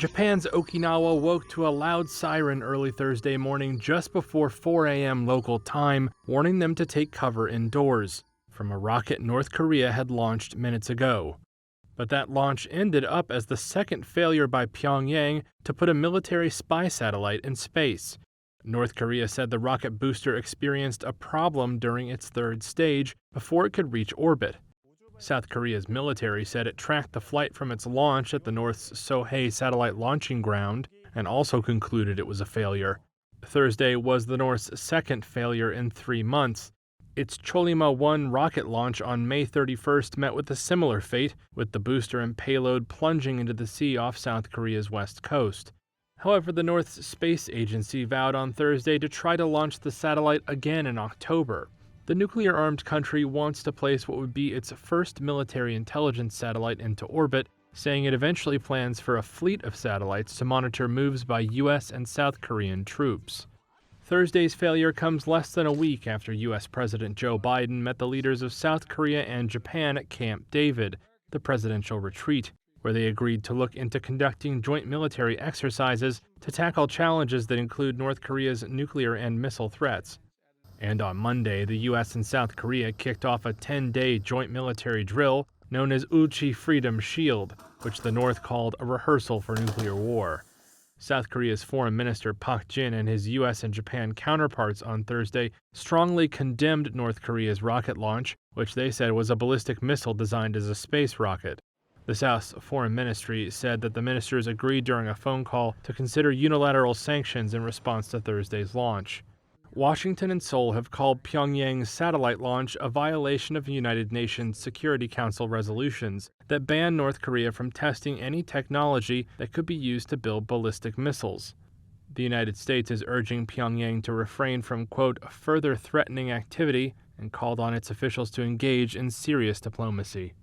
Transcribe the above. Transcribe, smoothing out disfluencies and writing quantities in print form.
Japan's Okinawa woke to a loud siren early Thursday morning just before 4 a.m. local time, warning them to take cover indoors from a rocket North Korea had launched minutes ago. But that launch ended up as the second failure by Pyongyang to put a military spy satellite in space. North Korea said the rocket booster experienced a problem during its third stage before it could reach orbit. South Korea's military said it tracked the flight from its launch at the North's Sohae satellite launching ground and also concluded it was a failure. Thursday was the North's second failure in 3 months. Its Cholima-1 rocket launch on May 31st met with a similar fate, with the booster and payload plunging into the sea off South Korea's west coast. However, the North's space agency vowed on Thursday to try to launch the satellite again in October. The nuclear-armed country wants to place what would be its first military intelligence satellite into orbit, saying it eventually plans for a fleet of satellites to monitor moves by U.S. and South Korean troops. Thursday's failure comes less than a week after U.S. President Joe Biden met the leaders of South Korea and Japan at Camp David, the presidential retreat, where they agreed to look into conducting joint military exercises to tackle challenges that include North Korea's nuclear and missile threats. And on Monday, the U.S. and South Korea kicked off a 10-day joint military drill known as Uchi Freedom Shield, which the North called a rehearsal for nuclear war. South Korea's Foreign Minister Park Jin and his U.S. and Japan counterparts on Thursday strongly condemned North Korea's rocket launch, which they said was a ballistic missile designed as a space rocket. The South's foreign ministry said that the ministers agreed during a phone call to consider unilateral sanctions in response to Thursday's launch. Washington and Seoul have called Pyongyang's satellite launch a violation of United Nations Security Council resolutions that ban North Korea from testing any technology that could be used to build ballistic missiles. The United States is urging Pyongyang to refrain from, quote, further threatening activity and called on its officials to engage in serious diplomacy.